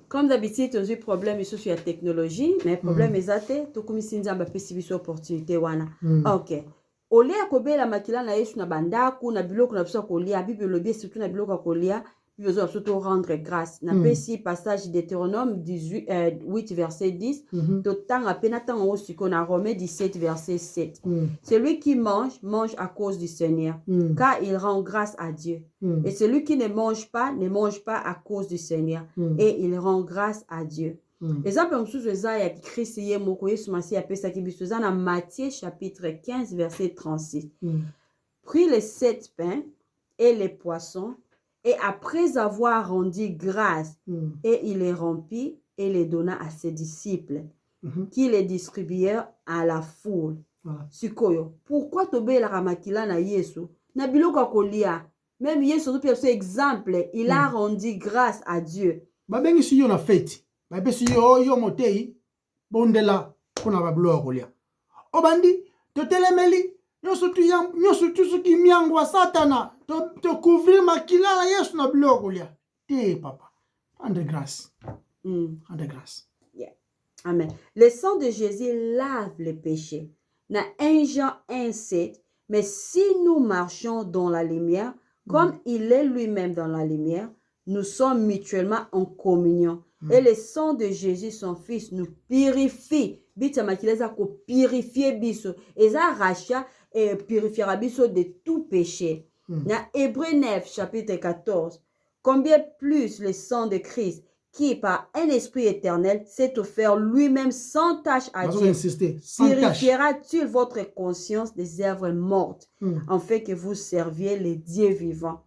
Comme d'habitude, tu as un problème sur la technologie, mais le problème est que tu as une opportunité. Ok. Ole ya kobela makila na yesu na bandaku na biloko na biso kolia bible lobi surtout na biloko kolia biso surtout rendre grâce na pesi passage Deutéronome 8 verset 10 to tanga pena tanga osiko na Romains 17 verset 7 celui qui mange mange à cause du Seigneur car il rend grâce à Dieu et celui qui ne mange pas à cause du Seigneur et il rend grâce à Dieu. Exemple mosusu eza ya Christ ye moko Yesu Masi apesaki biso eza na Matthieu chapitre 15 verset 36. Prit les 7 pains et les poissons et après avoir rendu grâce et il les remplit et les donna à ses disciples qui les distribuèrent à la foule. Sikoyo, pourquoi tobelaka makila na Yesu na biloko kolia même Yesu tout ce exemple il a rendu grâce à Dieu. Babengi si yo na fête ba pesi yo motei bondela pona ba bloa kolia obandi to telemeli nyo sutu suki miangwa satana to couvrir makila la Yesu na bloa kolia te papa rendre grâce rendre grâce. Amen. Le sang de Jésus lave les péchés. Na 1 Jean 1:7, mais si nous marchons dans la lumière comme il est lui-même dans la lumière, nous sommes mutuellement en communion. Et le sang de Jésus, son fils, nous purifie. Bita makileza ko purifier biso. Eza racha et purifiera biso de tout péché. Na Hébreux 9, chapitre 14. Combien plus le sang de Christ, qui par un esprit éternel s'est offert lui-même sans tache à Dieu, purifiera-t-il votre conscience des œuvres mortes, en fait que vous serviez les dieux vivants.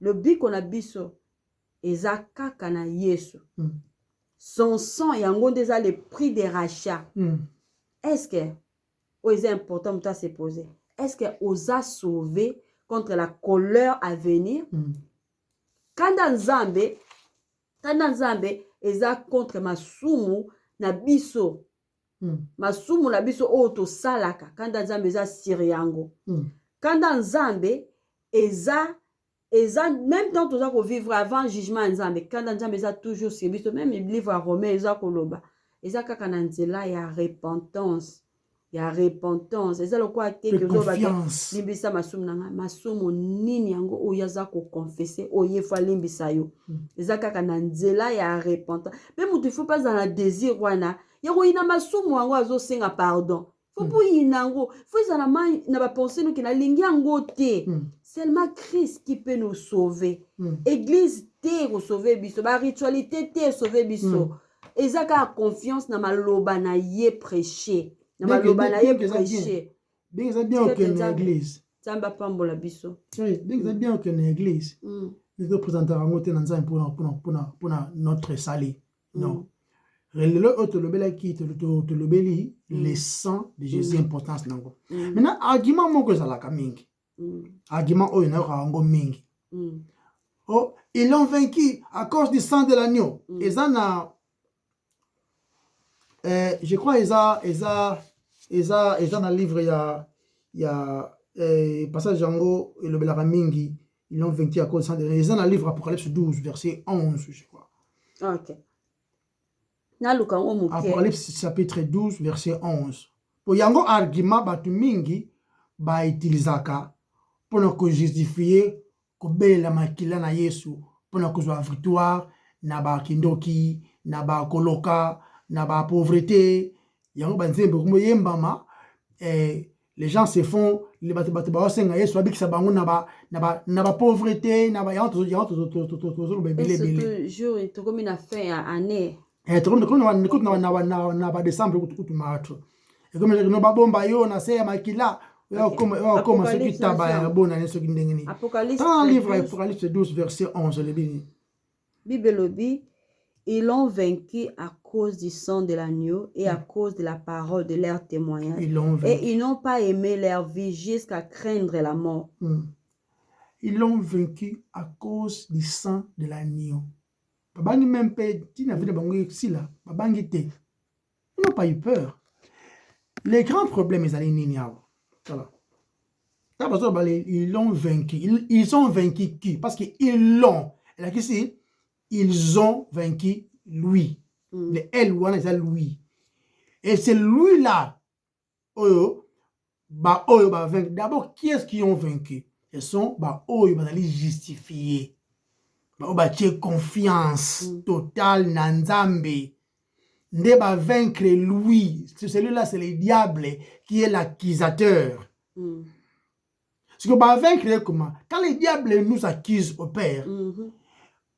Le but qu'on a biso, eza kaka na Yesu. Son sang yango déjà le prix des rachats. Est-ce que c'est important de se poser? Est-ce que osa sauvé contre la colère à venir? Kanda Nzambe eza contre masumu na biso. Masumu na biso oto salaka. Kanda Nzambe eza siriango. Kanda Nzambe eza même temps tout ça qu'on vivre avant jugement Nzambe. Kanda Nzambe eza toujours sur biso. Même le livre à Romains eza koloba. Eza kaka na nzela ya repentance. Ya repentance. Eza lokwa te que confiance. Limbisa masumu nanga. Masumu nini yango oyaza ko confesser. Oyefa limbisa yo. Eza kaka na nzela ya repentance. Même tu faut pas dans la désir wana. Yako ina masumu yango azo senga pardon. Faut pour inango. Faut na mai na ba penser nous ki na lingi yango te. Seulement Christ qui peut nous sauver. Église te ko sauver biso. Ba ritualité te sauver biso. Eza ka confiance na maloba na ye prêcher. Na maloba na ye prêcher. Bien ça bien que na église. Tamba pambola biso. Oui, bien ça bien que na église. Nous représentons en côté dans pour notre salut. Non. Le autre le bel qui te le beli le sang de Jésus importance nango. Maintenant argument moko za la kamingi. Argument oyo na rango mingi. Oh, ils l'ont vaincu à cause du sang de l'agneau. Ils en a je crois ils ont un livre il y a passage Django et le belaka mingi ils l'ont vaincu à cause du sang de l'agneau. Ils ont un livre Apocalypse 12 verset 11 je crois. OK. Apocalypse chapitre 12 verset 11. Pour yango argument batu mingi ba utilizaka pour que justifier ko bela makila na Yesu pour que soit victoire na ba kindoki na ba koloka na ba pauvreté yango banzembe ko yembama les gens se font les batu ba senga Yesu abikisa bango na ba pauvreté na ba yanto bele jour to comme une fin année. Na ba décembre kutu matro et comme no ba bomba yo na se makila comme ce qui taba bona ne so kindengeni Apocalypse 12 verset 11 le Bible lobi ils l'ont vaincu à cause du sang de l'agneau et à cause de la parole de leur témoignage et ils n'ont pas aimé leur vie jusqu'à craindre la mort. Ils l'ont vaincu à cause du sang de l'agneau. Babangi même petit n'a fait bango sila babangi te. Ils n'ont pas eu peur. Les grands problèmes ils allaient niniao. Voilà. Ils l'ont vaincu. Ils ont vaincu qui? Parce qu'ils l'ont. Et là ici ils ont vaincu lui. Le L wana c'est lui. Et c'est lui là. Oyo ba vaincre. D'abord, qui est-ce qui ont vaincu? Ce sont oyo ba ali justifier. Ba tie confiance totale na Nzambe. Nde ba vaincre lui. Celui-là c'est le diable qui est l'accusateur. Ce que ba vaincre comment? Quand le diable nous accuse au Père.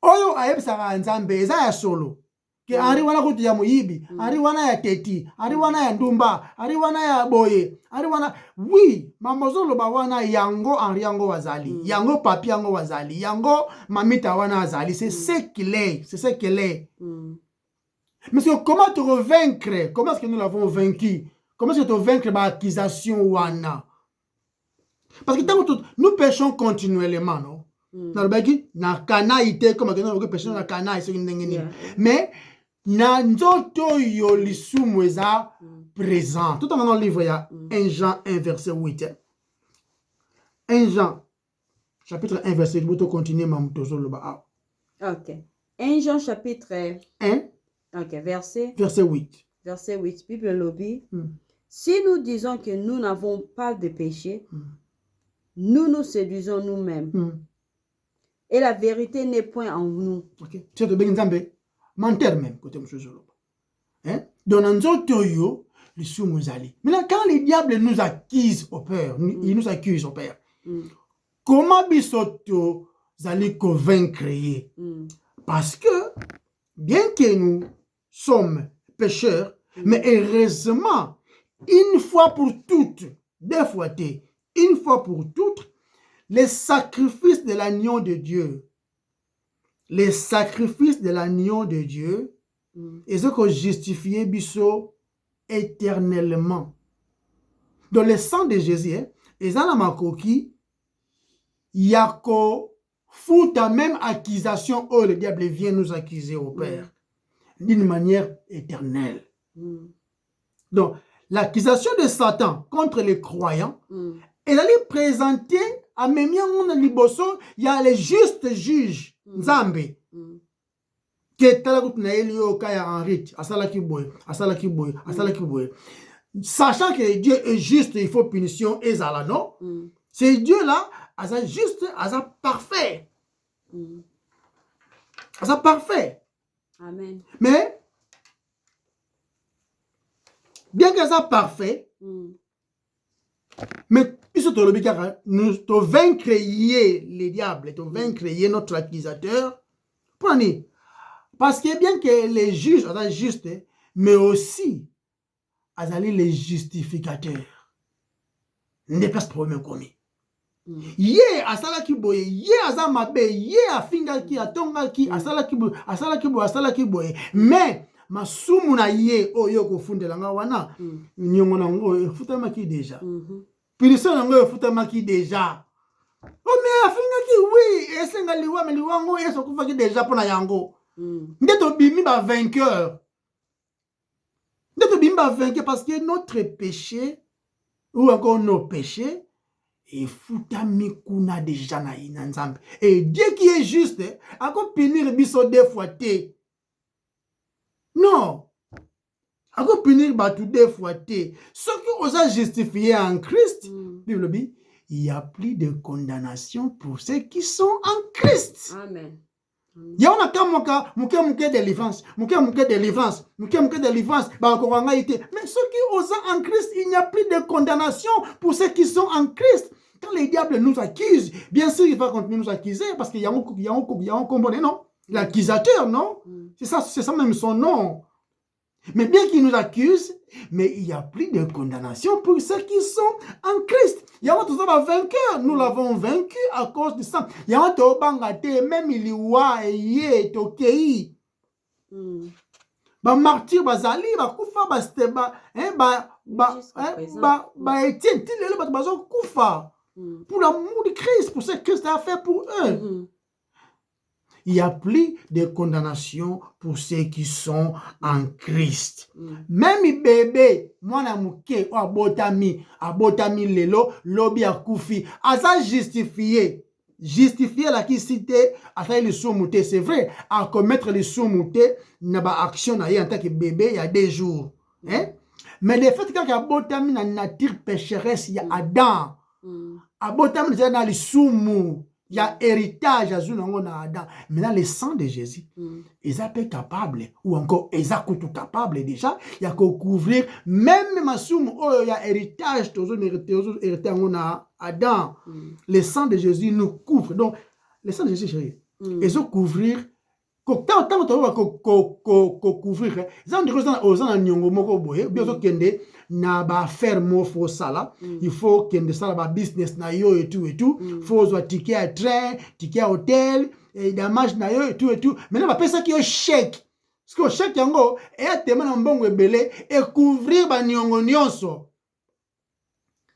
Oyo ayebisaka Nzambe eza ya solo. Que Henri wana kutu ya moyibi, Henri wana ya teti, Henri wana ya ndumba, Henri wana ya boye, Henri wana oui, mamozolo ba wana yango Henri yango wazali, yango papi yango wazali, yango mamita wana wazali, c'est ce qu'il est, c'est ce qu'elle est. Mais comment te revaincre? Comment est-ce que nous l'avons vaincu? Comment est-ce que te vaincre par accusation wana? Parce que tant que nous péchons continuellement, non? Na kanaïté comme que péchons na kanaï c'est une mais na nzoto yo lisumu eza présent. Tout dans le livre il y a 1 Jean 1 verset 8. 1 Jean chapitre 1 verset 8 pour continuer mamutozo loba. OK. 1 Jean chapitre 1 OK, verset 8. Verset 8 Bible lobby. Si nous disons que nous n'avons pas de péché, nous nous séduisons nous-mêmes. Et la vérité n'est point en nous. OK. C'est de Nzambe menteur même côté monsieur Joloba. Hein? Donc nzoto yo le soumuzali. Maintenant quand le diable nous accuse au Père, il nous accuse au Père. Comment bisoto zali convaincre? Parce que bien que nous sommes pécheurs, mais heureusement une fois pour toutes, deux fois une fois pour toutes, les sacrifices de l'agneau de Dieu, les sacrifices de l'agneau de Dieu, et ce que justifié biso éternellement. Dans le sang de Jésus, et ça la makoki, yako fouta même accusation, oh le diable vient nous accuser au Père, d'une manière éternelle. Donc, l'accusation de Satan contre les croyants, elle allait présenter à Memiangon Liboso, il y a les justes juges, Nzambe, qui est à la route Naelio Kaya en rite, Asalaki Boy, sachant que Dieu est juste, il faut punition et Zala, non? C'est Dieu là, Asa juste, Asa parfait. Asa parfait. Amen. Mais, bien que ça parfait, mais nous te vaincre les diables, te vaincre notre accusateur. Prenez. Parce que bien que les juges sont justes, mais aussi les justificateurs. Ne pas se problème commis. Ye asala kiboye, ye azamabe, ye afinga ki atonga ki asala kiboye, mais masumu na ye oyo kofundela nga wana nyongo nango futama ki déjà. Punition nango futama ki déjà. Oh mais afinga ki oui, esenga liwa me liwango yeso kufa ki déjà pona yango. Ndeto bimi ba vainqueur. Ndeto bimi ba vainqueur parce que notre péché ou encore nos péchés et futami kuna déjà na inanzambe. Et Dieu qui est juste, encore punir biso deux fois té. Non. Encore punir batu deux fois té. Ce qui vous a justifié en Christ, Bible dit, il n'y a plus de condamnation pour ceux qui sont en Christ. Amen. Il y a un délivrance, mais ceux qui osent en Christ, il n'y a plus de condamnation pour ceux qui sont en Christ. Quand les diables nous accusent, bien sûr, il va continuer de nous accuser parce qu'il y a un combo, non? L'accusateur, non? C'est ça même son nom. Mais bien qu'il nous accuse, mais il n'y a plus de condamnation pour ceux qui sont en Christ. Il y a un vainqueur, nous l'avons vaincu à cause de ça. Il y a un bangate, même il y a tokei. Ba martyr bazali ba kufa ba steba Etienne tilele ba bazo kufa pour l'amour de Christ, pour ce que Christ a fait pour eux. Il n'y a plus de condamnation pour ceux qui sont en Christ. Même bébé, moi na muke abotami lelo lobi akufi asa justifié. justifier la qui cité à faire les sommoutés, c'est vrai, à commettre les sommoutés, n'a pas action en tant que bébé il y a des jours. Hein? Mais le fait qu'il y a botami na nature pécheresse, il y a Adam. A botami na les soumou, il y a héritage à Adam. Maintenant, le sang de Jésus, ils sont capables, ou encore ils sont capables déjà, il y a qu'à couvrir, même ma soumou, il y a héritage, héritage à Adam. Le sang de Jésus nous couvre. Donc, le sang de Jésus, chérie, ils sont couvrir. Tant couvrir, na ba faire mo fo sala, il faut que sala ba business na yo et tout, faut zo ticket à train, ticket à hôtel, et damage na yo et tout. Maintenant ba pesa ki yo chèque. Parce que chèque yango e tema na mbongo ebele et couvrir ba nyongo nyonso.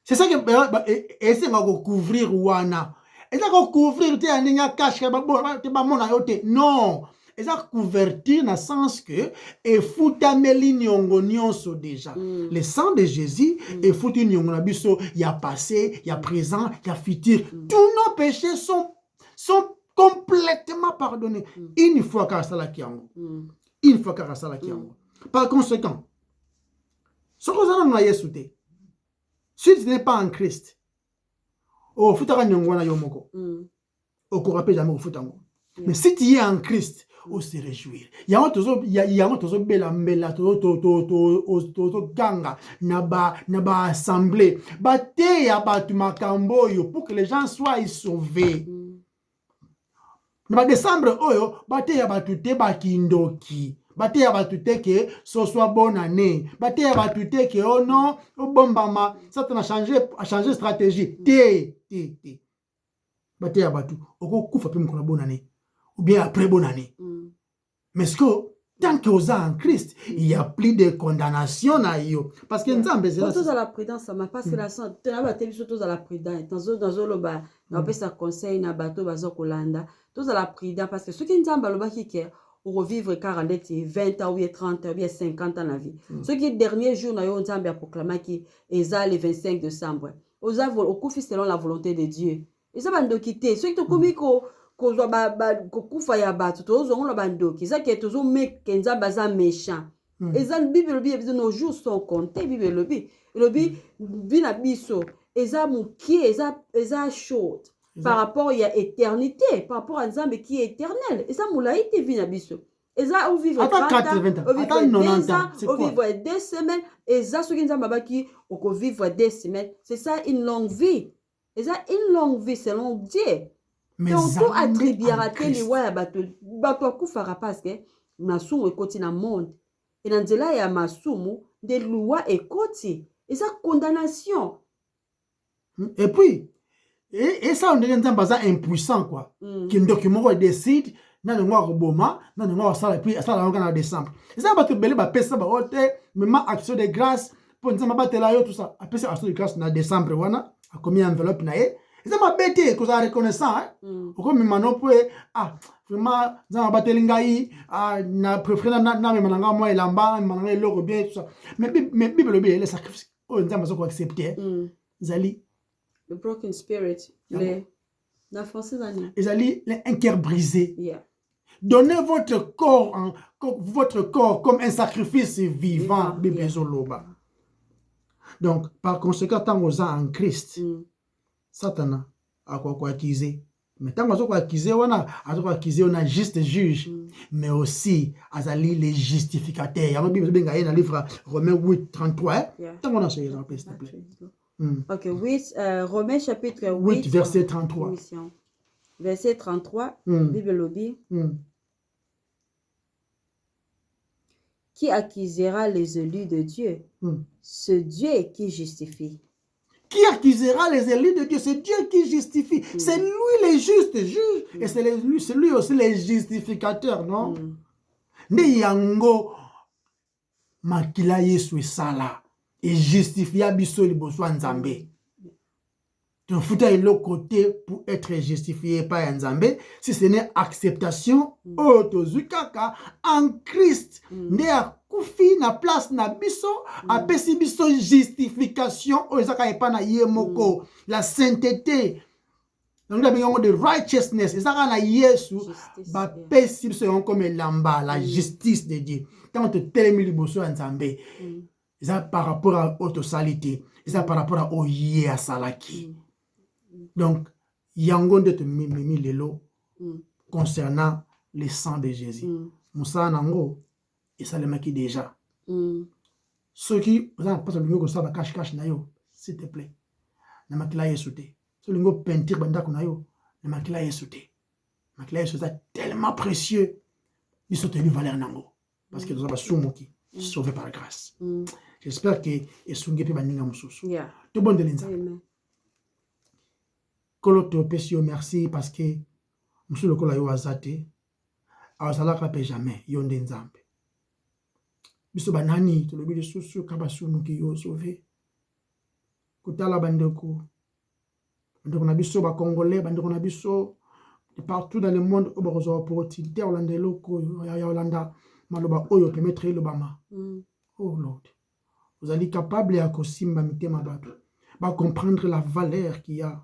C'est ça que essayer de couvrir wana. Et ça ko couvrir te aninga cash ba bon te ba mona yo te. Non. Et ça couverture dans le sens que et foutameli nyongo nyonso déjà. Le sang de Jésus et foutu nyongo na biso, il y a passé, il y a présent, il y a futur. Tous nos péchés sont complètement pardonnés. Une fois qu'à ça la kiango. Une fois qu'à ça la kiango. Par conséquent, ce que vous avez Yesu te. Si tu n'es pas en Christ, oh futaka nyongo na yomoko. Au courapé jamais au futango. Mais si tu es en Christ, on se réjouir. Il y a un bela mbela to ganga naba assemblée. Bate ya batu makamboyo pour que les gens soient sauvés. Naba décembre oyo bate ya batu te bakindoki. Bate ya batu te que ce soit bonne année. Bate ya batu te que oh non, oh bombama, ça a changé stratégie. Te. Bate ya batu oko kufa pe mukona bonne année. Ou bien après bonne année. Mais ce que, tant que vous êtes en Christ, il n'y a plus de condamnation. Parce que nous avons besoin de la prudence, ça m'a pas fait la sang. Tu n'as pas été surtout dans la prudence. Dans le bas, on peut ça conseil, na bateau, bazo kolanda. Tous à la prudence, parce que ceux qui n'ont pas le qui ou revivre 40, 20 ans, ou 30 ans, ou 50 ans dans la vie. Ceux qui, dernier jour, ont proclamé qui est le 25 décembre. Aux avons, au coup, selon la volonté de Dieu. Et ça va nous quitter. Ceux qui ont commis kozwa kufa ya bato tozongola bandoki eza ke tozo meke nzamba za méchant eza bible lobi ebizo nos jours sont comptés bible lobi bina biso eza mukie eza short par rapport ya éternité par rapport à nzambe qui est éternel eza mulayi te bina biso eza ou vivre 30 ans ou vivre 2 semaines eza soki nzamba baki oko vivre 2 semaines c'est ça une longue vie eza une longue vie selon Dieu. Donc, tout attribuer à les ouais bato kufara parce que masumu ekoti na monde et dans nzela ya masumu des lois ekoti et ça condamnation et puis et ça on devient nzamba impuissant quoi qui document décide na ngwa roboma na ngwa sala puis ça la ngana décembre et ça bato belé ba pesa ba ote même action de grâce pour nzamba batela yo tout ça après ça action de grâce na décembre wana a combien enveloppe na ye. C'est ma bête que ça reconnaissant comme maintenant vraiment za batelingai na préféré na mananga moi elamba mananga loko bien tout ça mais bible le sacrifice nzamba zo ko accepter zali le broken spirit la français zani zali un cœur brisé. Donnez votre corps comme un sacrifice vivant bible zoloba. Donc par conséquent tant vous en Christ Satana a quoi accuser. Mais tant qu'on a accusé, on a juste juge, mais aussi azali les justificateurs. Il y a un livre Romains 8, 33. Tant qu'on a ce exemple, s'il te plaît. Ok, Romains chapitre 8, verset 33. Verset 33, Bible lobby. Qui accusera les élus de Dieu? Ce Dieu qui justifie. Qui accusera les élus de Dieu? C'est Dieu qui justifie. C'est lui le juste juge. Et c'est lui aussi le justificateur, non? Ne yango makila Yesu sala et justifia biso liboso nzambe. Tu foutais l'autre côté pour être justifié par nzambe. Si ce n'est acceptation, otozukaka en Christ. Ne kufi na place na biso apesi biso justification o ezaka epana yemoko la sainteté Donc il y a de righteousness. Et ça rend Yesu Justice, ba pesi biso comme lamba la justice de Dieu. Quand on te telemi liboso nzambe. Ça par rapport à autosalité. Ça par rapport à oye à salaki. Donc yango de te mimi lelo concernant le sang de Jésus. Moussa nango et ça le maki déjà. Ceux qui vous avez pas le niveau ça va cache na yo s'il te plaît. Na makila Yesu te. Ce lingo peinture banda kuna yo na makila Yesu te. Makila Yesu est tellement précieux. Il saute lui valeur nango parce que nous avons soumoki sauvé par grâce. J'espère que esungi pe baninga mususu. Tout bon de l'inza. Kolo te opesio merci parce que musu lokola yo azate azalaka pe jamais yo ndenzambe. Biso banani to lobi susu ka basumuki yo sauvé. Kutala bandeko. Bandeko na biso ba congolais, bandeko na biso partout dans le monde au besoin opportunité Hollande loko ya Hollanda maloba oyo permettre lobama. Oh Lord. Vous allez capable à kosimba mitema bato. Va comprendre la valeur qu'il y a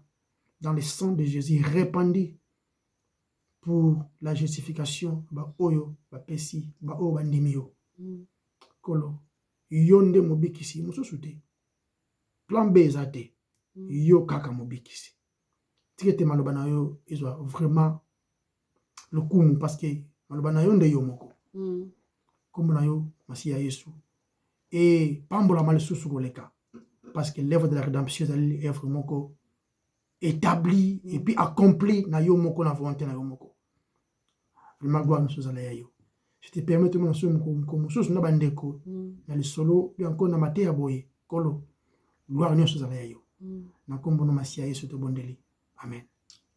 dans le sang de Jésus répandu pour la justification ba oyo ba pesi ba o bandimio. Kolo yonde mobikisi mususu te. Plan B zate yo kaka mobikisi. Tikete maloba na yo izwa vraiment le kumu parce que maloba na yo nde yo moko. Comme na yo masia Yesu. Et pambola mal susu koleka parce que l'œuvre de la rédemption est vraiment établie et puis accomplie na yo moko na volonté na yo moko. Vraiment gloire nous aux aléas yo. Je te permets de mentionner comme susu na bandeko na le solo bien encore na maté ya boye kolo gloire nous aux aléas yo. Na kombo na masia Yesu to bondeli. Amen.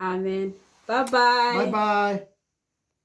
Amen. Bye bye. Bye bye.